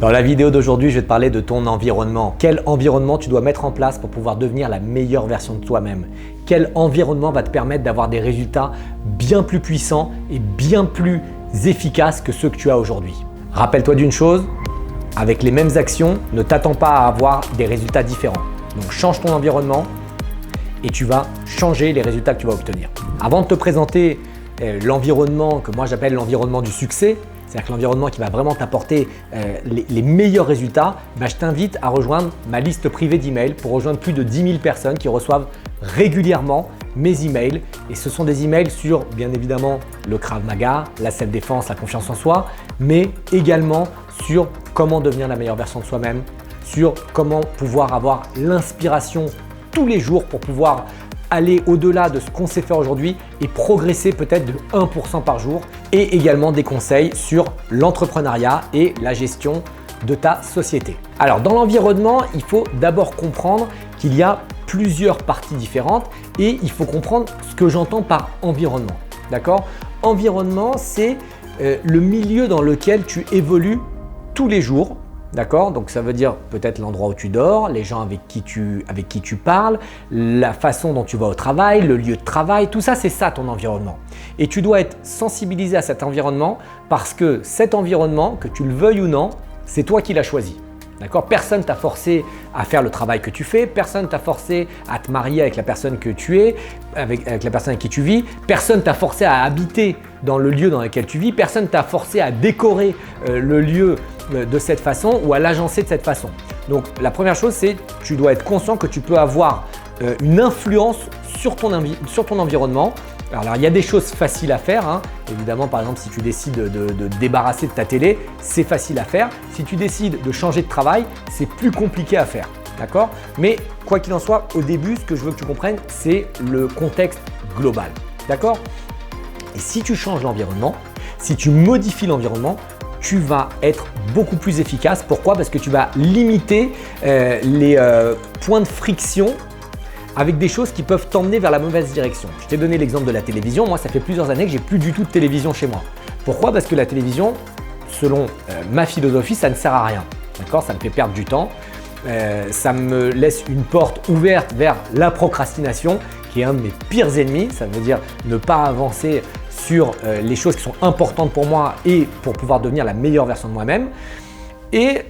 Dans la vidéo d'aujourd'hui, je vais te parler de ton environnement. Quel environnement tu dois mettre en place pour pouvoir devenir la meilleure version de toi-même? Quel environnement va te permettre d'avoir des résultats bien plus puissants et bien plus efficaces que ceux que tu as aujourd'hui? Rappelle-toi d'une chose, avec les mêmes actions, ne t'attends pas à avoir des résultats différents. Donc change ton environnement et tu vas changer les résultats que tu vas obtenir. Avant de te présenter l'environnement que moi j'appelle l'environnement du succès, c'est-à-dire que l'environnement qui va vraiment t'apporter les meilleurs résultats, je t'invite à rejoindre ma liste privée d'emails pour rejoindre plus de 10 000 personnes qui reçoivent régulièrement mes emails. Et ce sont des emails sur, bien évidemment, le Krav Maga, la self-défense, la confiance en soi, mais également sur comment devenir la meilleure version de soi-même, sur comment pouvoir avoir l'inspiration tous les jours pour pouvoir aller au-delà de ce qu'on sait faire aujourd'hui et progresser peut-être de 1% par jour, et également des conseils sur l'entrepreneuriat et la gestion de ta société. Alors dans l'environnement, il faut d'abord comprendre qu'il y a plusieurs parties différentes et il faut comprendre ce que j'entends par environnement. D'accord? Environnement, c'est le milieu dans lequel tu évolues tous les jours. D'accord? Donc ça veut dire peut-être l'endroit où tu dors, les gens avec qui tu parles, la façon dont tu vas au travail, le lieu de travail, tout ça, c'est ça ton environnement. Et tu dois être sensibilisé à cet environnement parce que cet environnement, que tu le veuilles ou non, c'est toi qui l'as choisi. D'accord? Personne t'a forcé à faire le travail que tu fais, personne t'a forcé à te marier avec la personne que tu es, avec la personne avec qui tu vis, personne t'a forcé à habiter dans le lieu dans lequel tu vis, personne t'a forcé à décorer le lieu de cette façon ou à l'agencer de cette façon. Donc la première chose, c'est que tu dois être conscient que tu peux avoir une influence sur ton environnement. Alors il y a des choses faciles à faire, hein. Évidemment, par exemple, si tu décides de te débarrasser de ta télé, c'est facile à faire. Si tu décides de changer de travail, c'est plus compliqué à faire. D'accord? Mais quoi qu'il en soit, au début, ce que je veux que tu comprennes, c'est le contexte global. D'accord? Et si tu changes l'environnement, si tu modifies l'environnement, tu vas être beaucoup plus efficace. Pourquoi? Parce que tu vas limiter les points de friction avec des choses qui peuvent t'emmener vers la mauvaise direction. Je t'ai donné l'exemple de la télévision. Moi, ça fait plusieurs années que j'ai plus du tout de télévision chez moi. Pourquoi? Parce que la télévision, selon ma philosophie, ça ne sert à rien. D'accord? Ça me fait perdre du temps. Ça me laisse une porte ouverte vers la procrastination, qui est un de mes pires ennemis. Ça veut dire ne pas avancer sur les choses qui sont importantes pour moi et pour pouvoir devenir la meilleure version de moi-même. Et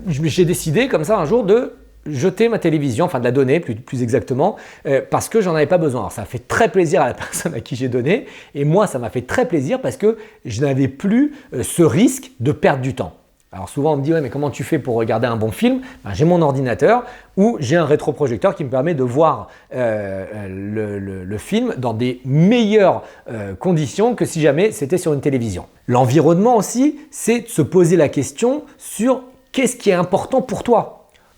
j'ai décidé comme ça un jour de jeter ma télévision, enfin de la donner plus exactement, parce que j'en avais pas besoin. Alors ça a fait très plaisir à la personne à qui j'ai donné et moi ça m'a fait très plaisir parce que je n'avais plus ce risque de perdre du temps. Alors souvent on me dit ouais mais comment tu fais pour regarder un bon film? J'ai mon ordinateur où j'ai un rétroprojecteur qui me permet de voir le film dans des meilleures conditions que si jamais c'était sur une télévision. L'environnement aussi, c'est de se poser la question sur qu'est-ce qui est important pour toi.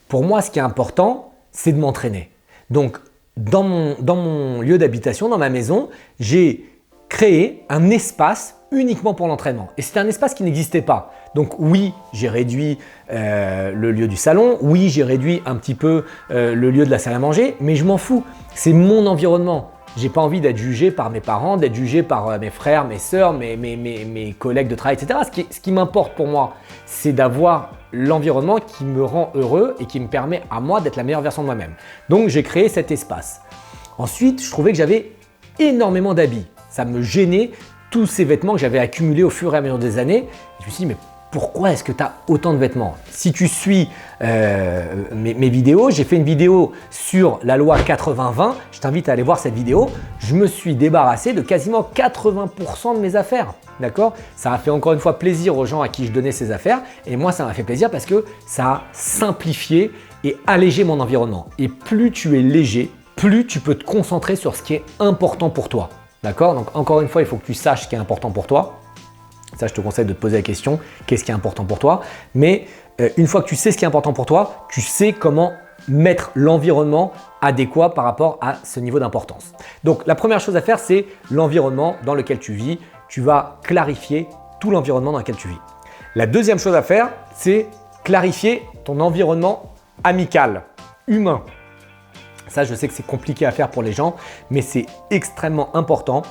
Pour moi, ce qui est important, c'est de m'entraîner. Donc, dans mon lieu d'habitation, dans ma maison, j'ai créé un espace uniquement pour l'entraînement. Et c'était un espace qui n'existait pas. Donc oui, j'ai réduit le lieu du salon, oui, j'ai réduit un petit peu le lieu de la salle à manger, mais je m'en fous. C'est mon environnement. J'ai pas envie d'être jugé par mes parents, d'être jugé par mes frères, mes sœurs, mes collègues de travail, etc. Ce qui m'importe pour moi, c'est d'avoir l'environnement qui me rend heureux et qui me permet à moi d'être la meilleure version de moi-même. Donc j'ai créé cet espace. Ensuite, je trouvais que j'avais énormément d'habits. Ça me gênait tous ces vêtements que j'avais accumulés au fur et à mesure des années. Je me suis dit, mais pourquoi est-ce que tu as autant de vêtements? Si tu suis mes vidéos, j'ai fait une vidéo sur la loi 80-20. Je t'invite à aller voir cette vidéo. Je me suis débarrassé de quasiment 80% de mes affaires. D'accord? Ça a fait encore une fois plaisir aux gens à qui je donnais ces affaires. Et moi, ça m'a fait plaisir parce que ça a simplifié et allégé mon environnement. Et plus tu es léger, plus tu peux te concentrer sur ce qui est important pour toi. D'accord? Donc encore une fois, il faut que tu saches ce qui est important pour toi. Ça, je te conseille de te poser la question, qu'est-ce qui est important pour toi? Mais une fois que tu sais ce qui est important pour toi, tu sais comment mettre l'environnement adéquat par rapport à ce niveau d'importance. Donc, la première chose à faire, c'est l'environnement dans lequel tu vis. Tu vas clarifier tout l'environnement dans lequel tu vis. La deuxième chose à faire, c'est clarifier ton environnement amical, humain. Ça, je sais que c'est compliqué à faire pour les gens, mais c'est extrêmement important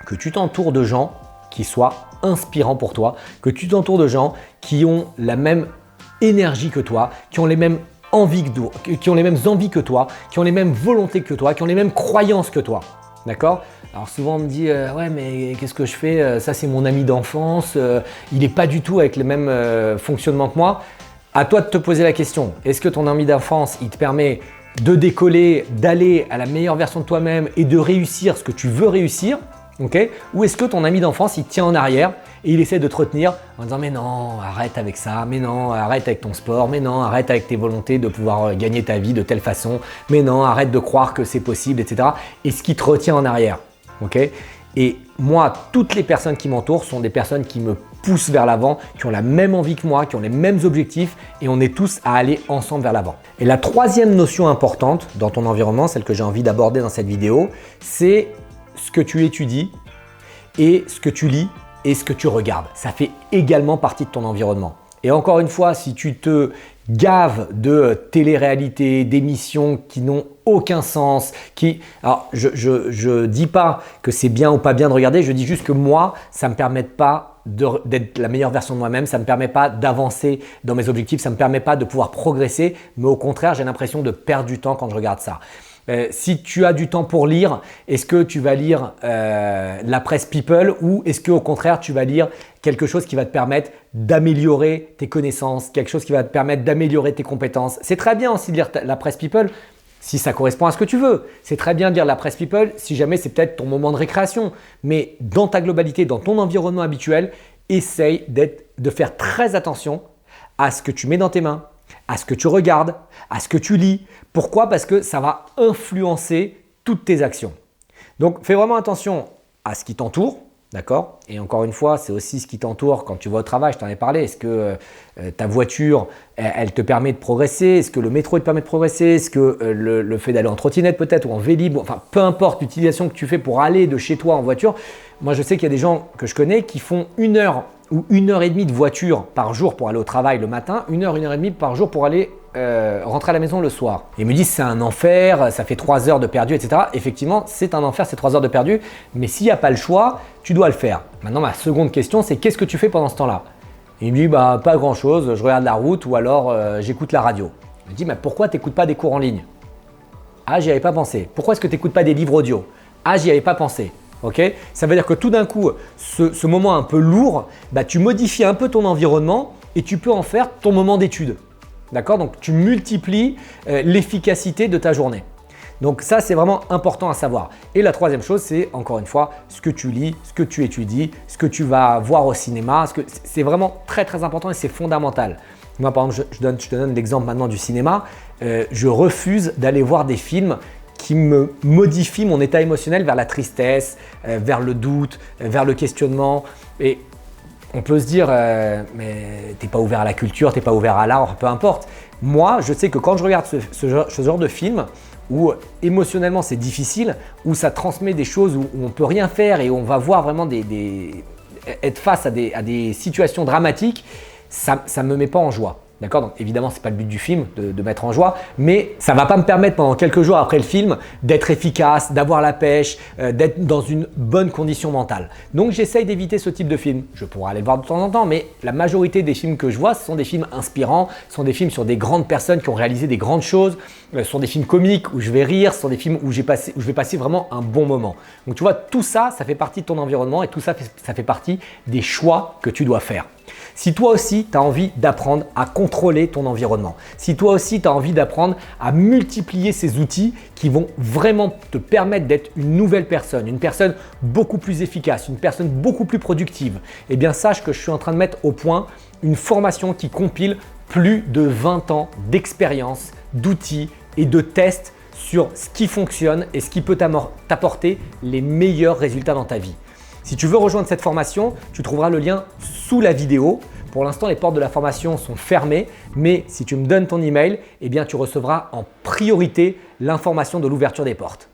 que tu t'entoures de gens qui soient inspirants pour toi, que tu t'entoures de gens qui ont la même énergie que toi, qui ont les mêmes envies qui ont les mêmes envies que toi, qui ont les mêmes volontés que toi, qui ont les mêmes croyances que toi. D'accord? Alors souvent on me dit ouais mais qu'est-ce que je fais? Ça c'est mon ami d'enfance, il n'est pas du tout avec le même fonctionnement que moi. À toi de te poser la question, est-ce que ton ami d'enfance il te permet de décoller, d'aller à la meilleure version de toi-même et de réussir ce que tu veux réussir? Okay? Ou est-ce que ton ami d'enfance il te tient en arrière et il essaie de te retenir en disant mais non, arrête avec ça, mais non, arrête avec ton sport, mais non, arrête avec tes volontés de pouvoir gagner ta vie de telle façon, mais non, arrête de croire que c'est possible, etc. Et ce qui te retient en arrière. Okay? Et moi, toutes les personnes qui m'entourent sont des personnes qui me poussent vers l'avant, qui ont la même envie que moi, qui ont les mêmes objectifs et on est tous à aller ensemble vers l'avant. Et la troisième notion importante dans ton environnement, celle que j'ai envie d'aborder dans cette vidéo, c'est ce que tu étudies et ce que tu lis et ce que tu regardes. Ça fait également partie de ton environnement. Et encore une fois, si tu te gaves de télé-réalité, d'émissions qui n'ont aucun sens, alors je dis pas que c'est bien ou pas bien de regarder, je dis juste que moi, ça me permet pas d'être la meilleure version de moi-même, ça me permet pas d'avancer dans mes objectifs, ça me permet pas de pouvoir progresser, mais au contraire, j'ai l'impression de perdre du temps quand je regarde ça. Si tu as du temps pour lire, est-ce que tu vas lire la presse People ou est-ce qu'au contraire tu vas lire quelque chose qui va te permettre d'améliorer tes connaissances, quelque chose qui va te permettre d'améliorer tes compétences? C'est très bien aussi de lire la presse People si ça correspond à ce que tu veux. C'est très bien de lire la presse People si jamais c'est peut-être ton moment de récréation. Mais dans ta globalité, dans ton environnement habituel, essaye de faire très attention à ce que tu mets dans tes mains, à ce que tu regardes, à ce que tu lis. Pourquoi? Parce que ça va influencer toutes tes actions. Donc, fais vraiment attention à ce qui t'entoure, d'accord? Et encore une fois, c'est aussi ce qui t'entoure quand tu vas au travail, je t'en ai parlé. Est-ce que ta voiture, elle te permet de progresser? Est-ce que le métro te permet de progresser? Est-ce que le fait d'aller en trottinette peut-être ou en Vélib, enfin peu importe l'utilisation que tu fais pour aller de chez toi en voiture. Moi, je sais qu'il y a des gens que je connais qui font 1 heure ou 1h30 de voiture par jour pour aller au travail le matin, 1 heure, 1h30 par jour pour aller rentrer à la maison le soir. Et ils me disent c'est un enfer, ça fait 3 heures de perdu, etc. Effectivement, c'est un enfer, c'est 3 heures de perdu, mais s'il n'y a pas le choix, tu dois le faire. Maintenant, ma seconde question, c'est qu'est-ce que tu fais pendant ce temps-là? Il me dit bah pas grand-chose, je regarde la route ou alors j'écoute la radio. Je me dis mais pourquoi tu n'écoutes pas des cours en ligne? Ah, j'y avais pas pensé. Pourquoi est-ce que tu n'écoutes pas des livres audio? Ah, j'y avais pas pensé. Okay? Ça veut dire que tout d'un coup, ce moment un peu lourd, bah, tu modifies un peu ton environnement et tu peux en faire ton moment d'étude. D'accord? Donc, tu multiplies l'efficacité de ta journée. Donc ça, c'est vraiment important à savoir. Et la troisième chose, c'est encore une fois, ce que tu lis, ce que tu étudies, ce que tu vas voir au cinéma. C'est vraiment très très important et c'est fondamental. Moi, par exemple, je te donne l'exemple maintenant du cinéma. Je refuse d'aller voir des films qui me modifie mon état émotionnel vers la tristesse, vers le doute, vers le questionnement. Et on peut se dire, mais t'es pas ouvert à la culture, t'es pas ouvert à l'art, peu importe. Moi, je sais que quand je regarde ce genre de film, où émotionnellement c'est difficile, où ça transmet des choses où on peut rien faire et on va voir vraiment être face à des situations dramatiques, ça ne me met pas en joie. D'accord? Donc évidemment, ce n'est pas le but du film de mettre en joie, mais ça ne va pas me permettre pendant quelques jours après le film d'être efficace, d'avoir la pêche, d'être dans une bonne condition mentale. Donc j'essaye d'éviter ce type de film. Je pourrais aller le voir de temps en temps, mais la majorité des films que je vois, ce sont des films inspirants, ce sont des films sur des grandes personnes qui ont réalisé des grandes choses, ce sont des films comiques où je vais rire, ce sont des films où je vais passer vraiment un bon moment. Donc tu vois, tout ça, ça fait partie de ton environnement et tout ça, ça fait partie des choix que tu dois faire. Si toi aussi, tu as envie d'apprendre à contrôler ton environnement, si toi aussi, tu as envie d'apprendre à multiplier ces outils qui vont vraiment te permettre d'être une nouvelle personne, une personne beaucoup plus efficace, une personne beaucoup plus productive, eh bien sache que je suis en train de mettre au point une formation qui compile plus de 20 ans d'expérience, d'outils et de tests sur ce qui fonctionne et ce qui peut t'apporter les meilleurs résultats dans ta vie. Si tu veux rejoindre cette formation, tu trouveras le lien sous la vidéo. Pour l'instant, les portes de la formation sont fermées, mais si tu me donnes ton email, eh bien, tu recevras en priorité l'information de l'ouverture des portes.